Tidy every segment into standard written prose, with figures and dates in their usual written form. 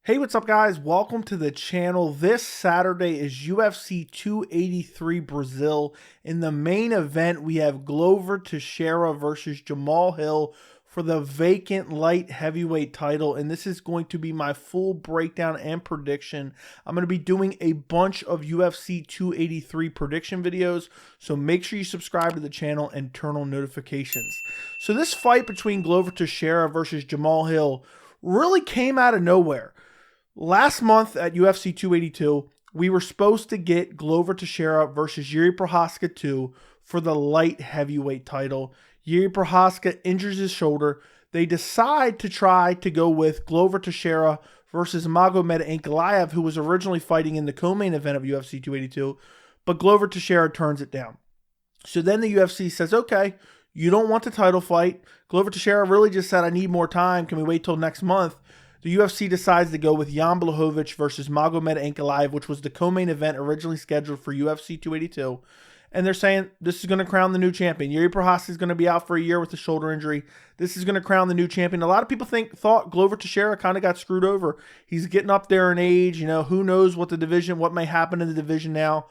Hey, what's up, guys? Welcome to the channel. This Saturday is UFC 283 Brazil. In the main event, we have Glover Teixeira versus Jamahal Hill for the vacant light heavyweight title, and this is going to be my full breakdown and prediction. I'm going to be doing a bunch of UFC 283 prediction videos, so make sure you subscribe to the channel and turn on notifications. So this fight between Glover Teixeira versus Jamahal Hill really came out of nowhere. Last month at UFC 282, we were supposed to get Glover Teixeira versus Jiri Prochazka 2 for the light heavyweight title. Jiri Prochazka injures his shoulder. They decide to try to go with Glover Teixeira versus Magomed Ankalaev, who was originally fighting in the co-main event of UFC 282, but Glover Teixeira turns it down. So then the UFC says, okay, you don't want the title fight. Glover Teixeira really just said, I need more time. Can we wait till next month? The UFC decides to go with Jan Blachowicz versus Magomed Ankalaev, which was the co-main event originally scheduled for UFC 282. And they're saying this is going to crown the new champion. Jiri Prochazka is going to be out for a year with a shoulder injury. This is going to crown the new champion. A lot of people thought Glover Teixeira kind of got screwed over. He's getting up there in age. You know, who knows what may happen in the division now.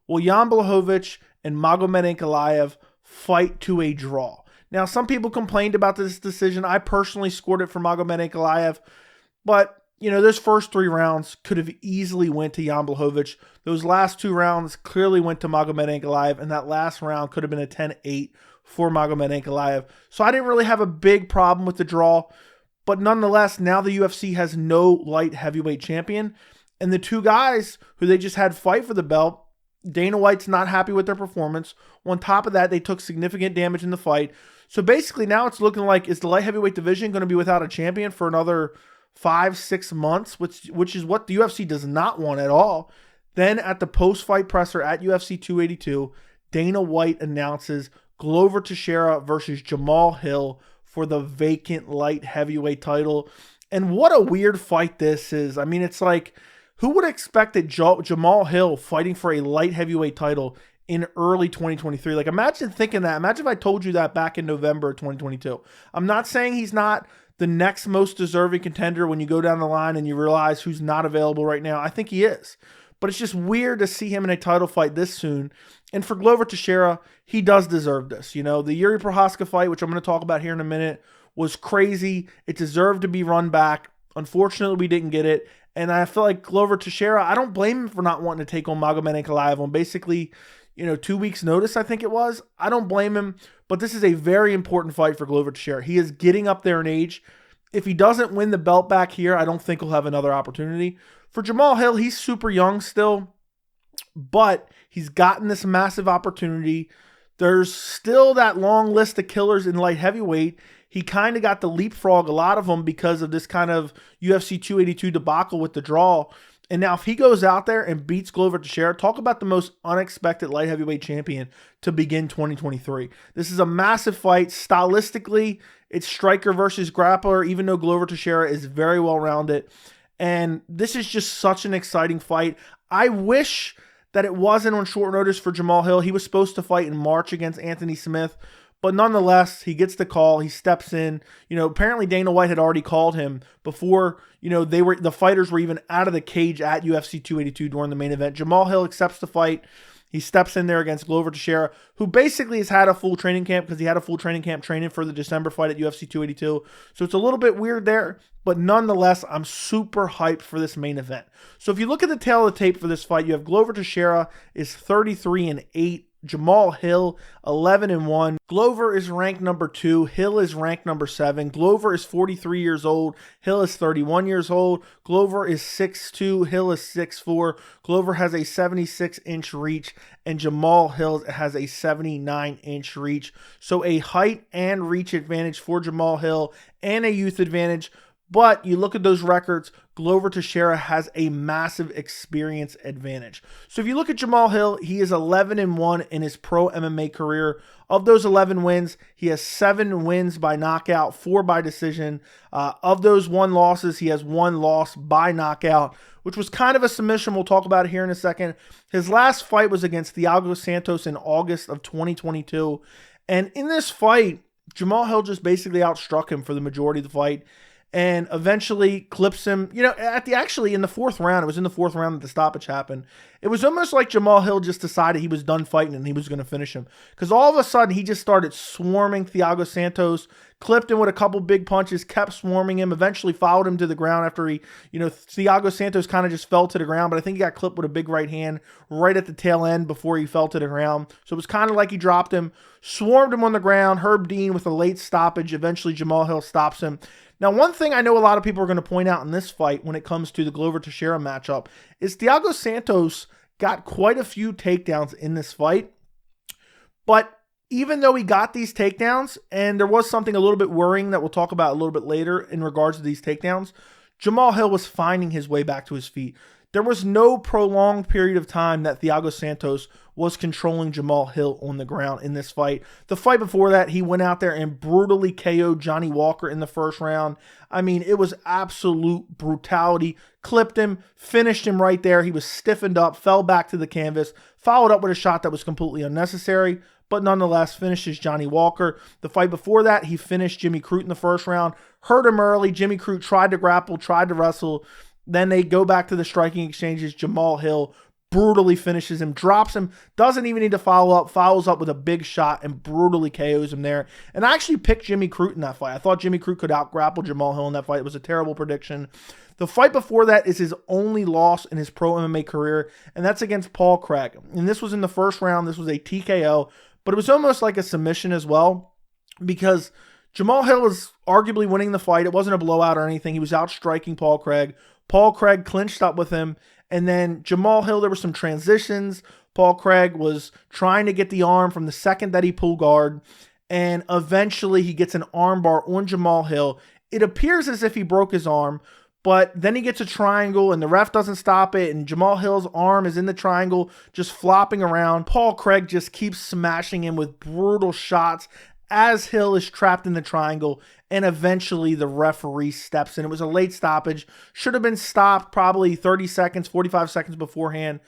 Well, Jan Blachowicz and Magomed Ankalaev fight to a draw. Now, some people complained about this decision. I personally scored it for Magomed Ankalaev. But, you know, those first three rounds could have easily went to Jan Blachowicz. Those last two rounds clearly went to Magomed Ankalaev, and that last round could have been a 10-8 for Magomed Ankalaev. So I didn't really have a big problem with the draw. But nonetheless, now the UFC has no light heavyweight champion. And the two guys who they just had fight for the belt, Dana White's not happy with their performance. On top of that, they took significant damage in the fight. So basically now it's looking like, is the light heavyweight division going to be without a champion for another 5-6 months, which is what the UFC does not want at all. Then at the post-fight presser at UFC 282, Dana White announces Glover Teixeira versus Jamahal Hill for the vacant light heavyweight title. And what a weird fight this is. I mean, it's like, who would expect that Jamahal Hill fighting for a light heavyweight title in early 2023? Like, imagine thinking that. Imagine if I told you that back in November of 2022. I'm not saying he's not the next most deserving contender when you go down the line and you realize who's not available right now. I think he is. But it's just weird to see him in a title fight this soon. And for Glover Teixeira, he does deserve this. You know, the Jiri Prochazka fight, which I'm going to talk about here in a minute, was crazy. It deserved to be run back. Unfortunately, we didn't get it. And I feel like Glover Teixeira, I don't blame him for not wanting to take on Magomed Ankalaev on basically, 2 weeks notice, I think it was. I don't blame him, but this is a very important fight for Glover Teixeira. He is getting up there in age. If he doesn't win the belt back here, I don't think he'll have another opportunity. For Jamahal Hill, he's super young still, but he's gotten this massive opportunity. There's still that long list of killers in light heavyweight. He kind of got to leapfrog a lot of them because of this kind of UFC 282 debacle with the draw. And now if he goes out there and beats Glover Teixeira, talk about the most unexpected light heavyweight champion to begin 2023. This is a massive fight. Stylistically, it's striker versus grappler, even though Glover Teixeira is very well-rounded. And this is just such an exciting fight. I wish that it wasn't on short notice for Jamahal Hill. He was supposed to fight in March against Anthony Smith. But nonetheless, he gets the call. He steps in. Apparently Dana White had already called him before, the fighters were even out of the cage at UFC 282 during the main event. Jamahal Hill accepts the fight. He steps in there against Glover Teixeira, who basically has had a full training camp because he had a full training camp training for the December fight at UFC 282. So it's a little bit weird there, but nonetheless, I'm super hyped for this main event. So if you look at the tail of the tape for this fight, you have Glover Teixeira is 33-8. Jamahal Hill, 11-1. Glover is ranked number 2. Hill is ranked number 7. Glover is 43 years old. Hill is 31 years old. Glover is 6'2". Hill is 6'4". Glover has a 76-inch reach, and Jamahal Hill has a 79-inch reach. So a height and reach advantage for Jamahal Hill and a youth advantage. But you look at those records, Glover Teixeira has a massive experience advantage. So if you look at Jamahal Hill, he is 11-1 in his pro MMA career. Of those 11 wins, he has 7 wins by knockout, 4 by decision. Of those 1 losses, he has 1 loss by knockout, which was kind of a submission. We'll talk about it here in a second. His last fight was against Thiago Santos in August of 2022. And in this fight, Jamahal Hill just basically outstruck him for the majority of the fight. and eventually clips him. You know, actually in the fourth round, it was in the fourth round that the stoppage happened. It was almost like Jamahal Hill just decided he was done fighting and he was going to finish him. Because all of a sudden, he just started swarming Thiago Santos, clipped him with a couple big punches, kept swarming him, eventually followed him to the ground after he, Thiago Santos kind of just fell to the ground, but I think he got clipped with a big right hand right at the tail end before he fell to the ground. So it was kind of like he dropped him, swarmed him on the ground. Herb Dean with a late stoppage. Eventually, Jamahal Hill stops him. Now, one thing I know a lot of people are going to point out in this fight when it comes to the Glover Teixeira matchup is Thiago Santos got quite a few takedowns in this fight, but even though he got these takedowns, and there was something a little bit worrying that we'll talk about a little bit later in regards to these takedowns, Jamahal Hill was finding his way back to his feet. There was no prolonged period of time that Thiago Santos was controlling Jamahal Hill on the ground in this fight. The fight before that, he went out there and brutally KO'd Johnny Walker in the first round. I mean, it was absolute brutality. Clipped him, finished him right there. He was stiffened up, fell back to the canvas, followed up with a shot that was completely unnecessary, but nonetheless finishes Johnny Walker. The fight before that, he finished Jimmy Crute in the first round, hurt him early. Jimmy Crute tried to grapple, tried to wrestle. Then they go back to the striking exchanges. Jamahal Hill brutally finishes him, drops him, doesn't even need to follow up, follows up with a big shot and brutally KOs him there. And I actually picked Jimmy Crute in that fight. I thought Jimmy Crute could out-grapple Jamahal Hill in that fight. It was a terrible prediction. The fight before that is his only loss in his pro MMA career, and that's against Paul Craig. And this was in the first round. This was a TKO, but it was almost like a submission as well because Jamahal Hill was arguably winning the fight. It wasn't a blowout or anything. He was out-striking Paul Craig. Paul Craig clinched up with him, and then Jamahal Hill, there were some transitions. Paul Craig was trying to get the arm from the second that he pulled guard, and eventually he gets an armbar on Jamahal Hill. It appears as if he broke his arm, but then he gets a triangle, and the ref doesn't stop it, and Jamahal Hill's arm is in the triangle, just flopping around. Paul Craig just keeps smashing him with brutal shots as Hill is trapped in the triangle, and eventually the referee steps in. It was a late stoppage. Should have been stopped probably 30 seconds, 45 seconds beforehand.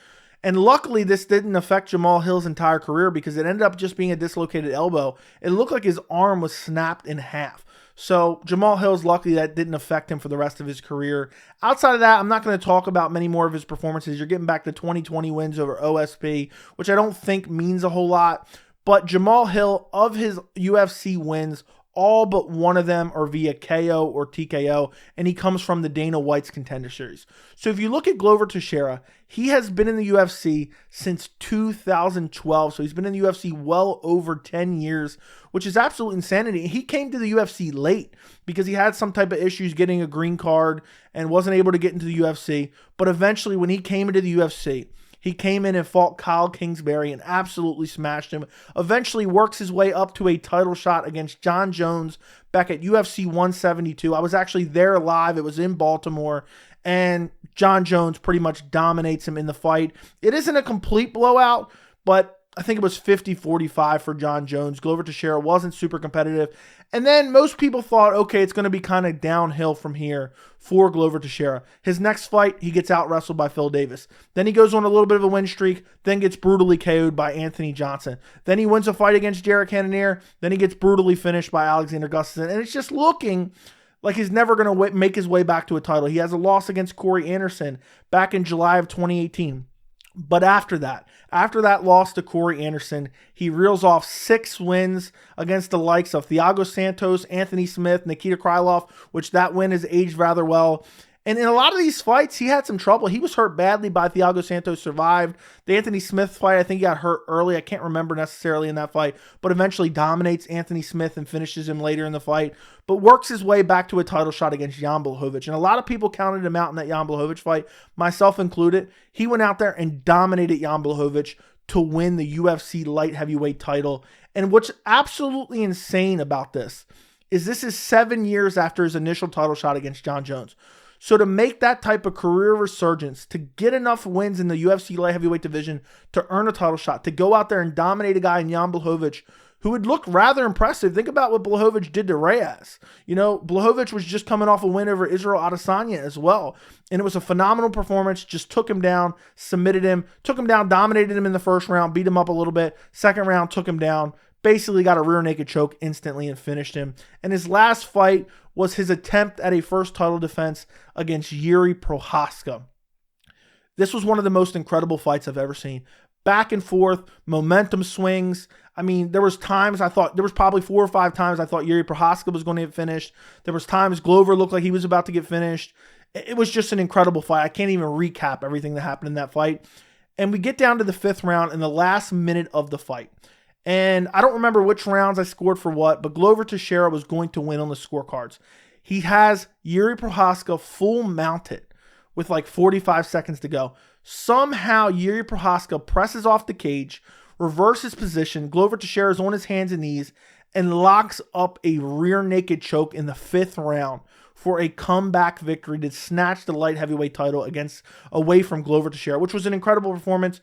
And luckily, this didn't affect Jamahal Hill's entire career because it ended up just being a dislocated elbow. It looked like his arm was snapped in half. So Jamahal Hill's lucky that didn't affect him for the rest of his career. Outside of that, I'm not going to talk about many more of his performances. You're getting back to 2020 wins over OSP, which I don't think means a whole lot. But Jamahal Hill, of his UFC wins, all but one of them are via KO or TKO, and he comes from the Dana White's Contender Series. So if you look at Glover Teixeira, he has been in the UFC since 2012, so he's been in the UFC well over 10 years, which is absolute insanity. He came to the UFC late because he had some type of issues getting a green card and wasn't able to get into the UFC, but eventually when he came into the UFC, he came in and fought Kyle Kingsbury and absolutely smashed him. Eventually works his way up to a title shot against John Jones back at UFC 172. I was actually there live. It was in Baltimore. And John Jones pretty much dominates him in the fight. It isn't a complete blowout, but I think it was 50-45 for John Jones. Glover Teixeira wasn't super competitive. And then most people thought, okay, it's going to be kind of downhill from here for Glover Teixeira. His next fight, he gets out-wrestled by Phil Davis. Then he goes on a little bit of a win streak, then gets brutally KO'd by Anthony Johnson. Then he wins a fight against Jared Cannonier. Then he gets brutally finished by Alexander Gustafsson. And it's just looking like he's never going to make his way back to a title. He has a loss against Corey Anderson back in July of 2018. But after that loss to Corey Anderson, he reels off 6 wins against the likes of Thiago Santos, Anthony Smith, Nikita Krylov, which that win has aged rather well. And in a lot of these fights, he had some trouble. He was hurt badly by Thiago Santos, survived. The Anthony Smith fight, I think he got hurt early. I can't remember necessarily in that fight, but eventually dominates Anthony Smith and finishes him later in the fight, but works his way back to a title shot against Jan Blachowicz. And a lot of people counted him out in that Jan Blachowicz fight, myself included. He went out there and dominated Jan Blachowicz to win the UFC light heavyweight title. And what's absolutely insane about this is 7 years after his initial title shot against John Jones. So to make that type of career resurgence, to get enough wins in the UFC light heavyweight division to earn a title shot, to go out there and dominate a guy in Jan Blachowicz who would look rather impressive. Think about what Blachowicz did to Reyes. You know, Blachowicz was just coming off a win over Israel Adesanya as well. And it was a phenomenal performance, just took him down, submitted him, took him down, dominated him in the first round, beat him up a little bit. Second round, took him down, basically got a rear naked choke instantly and finished him. And his last fight was his attempt at a first title defense against Yuri Prochazka. This was one of the most incredible fights I've ever seen. Back and forth, momentum swings. I mean, there was probably 4 or 5 times I thought Yuri Prochazka was going to get finished. There was times Glover looked like he was about to get finished. It was just an incredible fight. I can't even recap everything that happened in that fight. And we get down to the 5th round in the last minute of the fight. And I don't remember which rounds I scored for what, but Glover Teixeira was going to win on the scorecards. He has Yuri Prochazka full mounted with like 45 seconds to go. Somehow Yuri Prochazka presses off the cage, reverses position. Glover Teixeira is on his hands and knees and locks up a rear naked choke in the 5th round for a comeback victory to snatch the light heavyweight title away from Glover Teixeira, which was an incredible performance.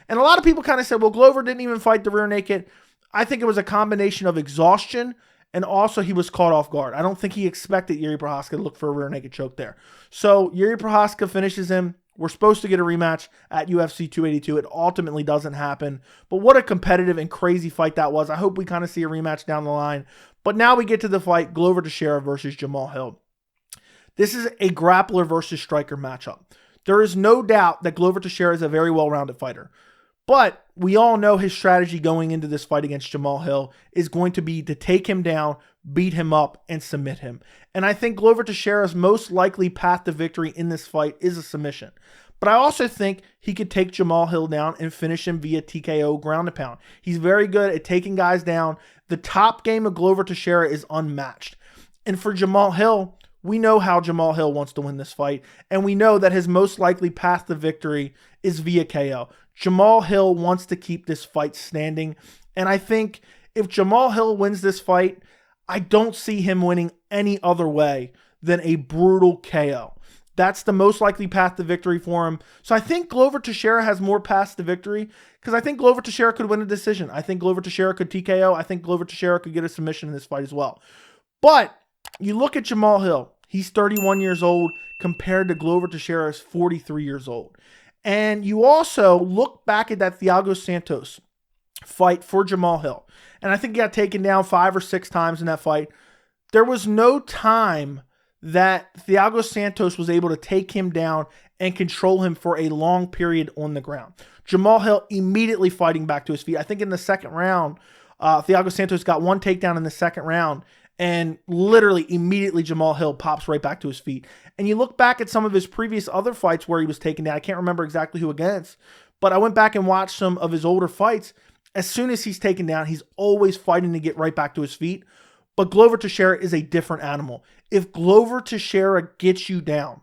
And a lot of people kind of said, well, Glover didn't even fight the rear naked. I think it was a combination of exhaustion and also he was caught off guard. I don't think he expected Yuri Prochazka to look for a rear naked choke there. So Yuri Prochazka finishes him. We're supposed to get a rematch at UFC 282. It ultimately doesn't happen. But what a competitive and crazy fight that was. I hope we kind of see a rematch down the line. But now we get to the fight, Glover Teixeira versus Jamahal Hill. This is a grappler versus striker matchup. There is no doubt that Glover Teixeira is a very well-rounded fighter. But we all know his strategy going into this fight against Jamahal Hill is going to be to take him down, beat him up, and submit him. And I think Glover Teixeira's most likely path to victory in this fight is a submission. But I also think he could take Jamahal Hill down and finish him via TKO ground and pound. He's very good at taking guys down. The top game of Glover Teixeira is unmatched. And for Jamahal Hill, we know how Jamahal Hill wants to win this fight, and we know that his most likely path to victory is via KO. Jamahal Hill wants to keep this fight standing, and I think if Jamahal Hill wins this fight, I don't see him winning any other way than a brutal KO. That's the most likely path to victory for him. So I think Glover Teixeira has more paths to victory because I think Glover Teixeira could win a decision. I think Glover Teixeira could TKO. I think Glover Teixeira could get a submission in this fight as well. But you look at Jamahal Hill. He's 31 years old compared to Glover Teixeira's 43 years old. And you also look back at that Thiago Santos fight for Jamahal Hill. And I think he got taken down 5 or 6 times in that fight. There was no time that Thiago Santos was able to take him down and control him for a long period on the ground. Jamahal Hill immediately fighting back to his feet. I think in the second round, Thiago Santos got 1 takedown in the second round. And literally immediately Jamahal Hill pops right back to his feet. And you look back at some of his previous other fights where he was taken down. I can't remember exactly who against, but I went back and watched some of his older fights. As soon as he's taken down, he's always fighting to get right back to his feet. But Glover Teixeira is a different animal. If Glover Teixeira gets you down,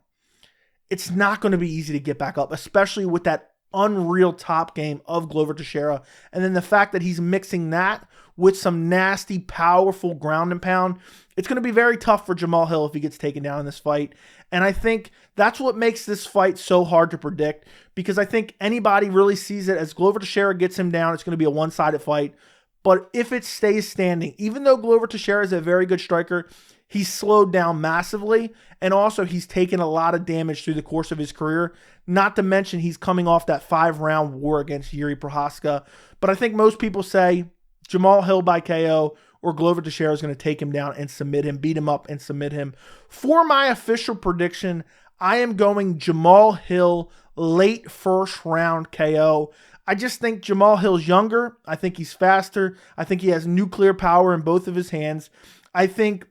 it's not going to be easy to get back up, especially with that unreal top game of Glover Teixeira. And then the fact that he's mixing that with some nasty, powerful ground and pound, it's going to be very tough for Jamahal Hill if he gets taken down in this fight. And I think that's what makes this fight so hard to predict, because I think anybody really sees it as Glover Teixeira gets him down, it's going to be a one-sided fight. But if it stays standing, even though Glover Teixeira is a very good striker, he's slowed down massively, and also he's taken a lot of damage through the course of his career, not to mention he's coming off that 5-round war against Yuri Prochazka. But I think most people say Jamahal Hill by KO or Glover Teixeira is going to take him down and submit him, beat him up and submit him. For my official prediction, I am going Jamahal Hill late first round KO. I just think Jamahal Hill's younger. I think he's faster. I think he has nuclear power in both of his hands. I think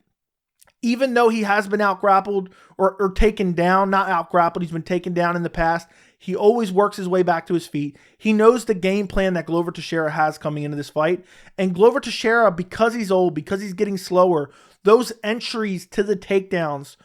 even though he has been out-grappled or taken down, not out-grappled, he's been taken down in the past, he always works his way back to his feet. He knows the game plan that Glover Teixeira has coming into this fight. And Glover Teixeira, because he's old, because he's getting slower, those entries to the takedowns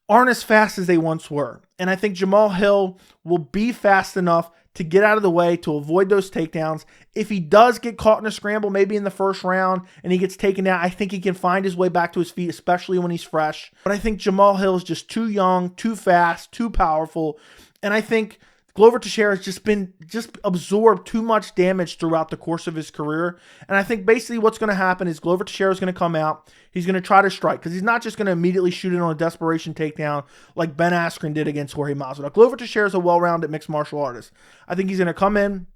aren't as fast as they once were. And I think Jamahal Hill will be fast enough to get out of the way to avoid those takedowns. If he does get caught in a scramble, maybe in the first round, and he gets taken down, I think he can find his way back to his feet, especially when he's fresh. But I think Jamahal Hill is just too young, too fast, too powerful. And I think Glover Teixeira has just absorbed too much damage throughout the course of his career. And I think basically what's going to happen is Glover Teixeira is going to come out. He's going to try to strike because he's not just going to immediately shoot it on a desperation takedown like Ben Askren did against Jorge Masvidal. Glover Teixeira is a well-rounded mixed martial artist. I think he's going to come in.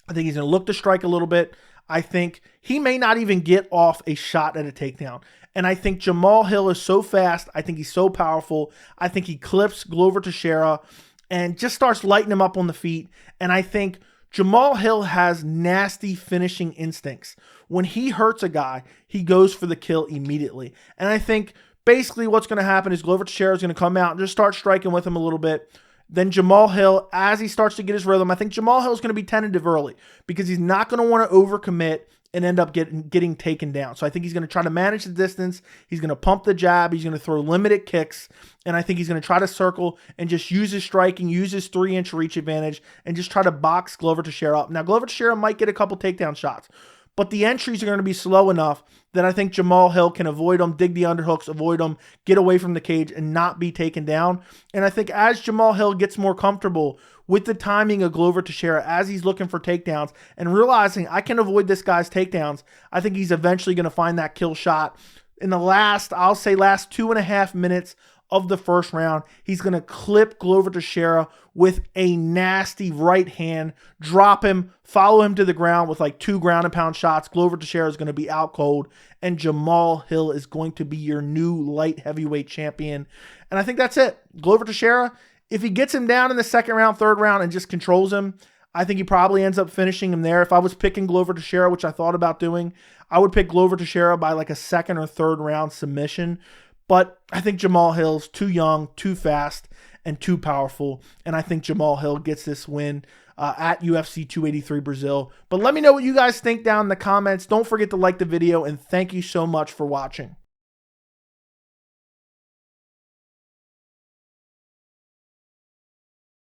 I think he's going to look to strike a little bit. I think he may not even get off a shot at a takedown. And I think Jamahal Hill is so fast. I think he's so powerful. I think he clips Glover Teixeira and just starts lighting him up on the feet. And I think Jamahal Hill has nasty finishing instincts. When he hurts a guy, he goes for the kill immediately. And I think basically what's going to happen is Glover Teixeira is going to come out and just start striking with him a little bit. Then Jamahal Hill, as he starts to get his rhythm, I think Jamahal Hill is going to be tentative early because he's not going to want to overcommit and end up getting taken down. So I think he's going to try to manage the distance. He's going to pump the jab. He's going to throw limited kicks. And I think he's going to try to circle and just use his striking, use his 3-inch reach advantage, and just try to box Glover Teixeira up. Now, Glover Teixeira might get a couple takedown shots, but the entries are going to be slow enough that I think Jamahal Hill can avoid them, dig the underhooks, avoid them, get away from the cage, and not be taken down. And I think as Jamahal Hill gets more comfortable with the timing of Glover Teixeira, as he's looking for takedowns and realizing I can avoid this guy's takedowns, I think he's eventually going to find that kill shot. In the last 2.5 minutes of the first round, he's going to clip Glover Teixeira with a nasty right hand, drop him, follow him to the ground with like 2 ground-and-pound shots. Glover Teixeira is going to be out cold, and Jamahal Hill is going to be your new light heavyweight champion. And I think that's it. Glover Teixeira, if he gets him down in the second round, third round, and just controls him, I think he probably ends up finishing him there. If I was picking Glover Teixeira, which I thought about doing, I would pick Glover Teixeira by like a second or third round submission. But I think Jamahal Hill's too young, too fast, and too powerful. And I think Jamahal Hill gets this win at UFC 283 Brazil. But let me know what you guys think down in the comments. Don't forget to like the video, and thank you so much for watching.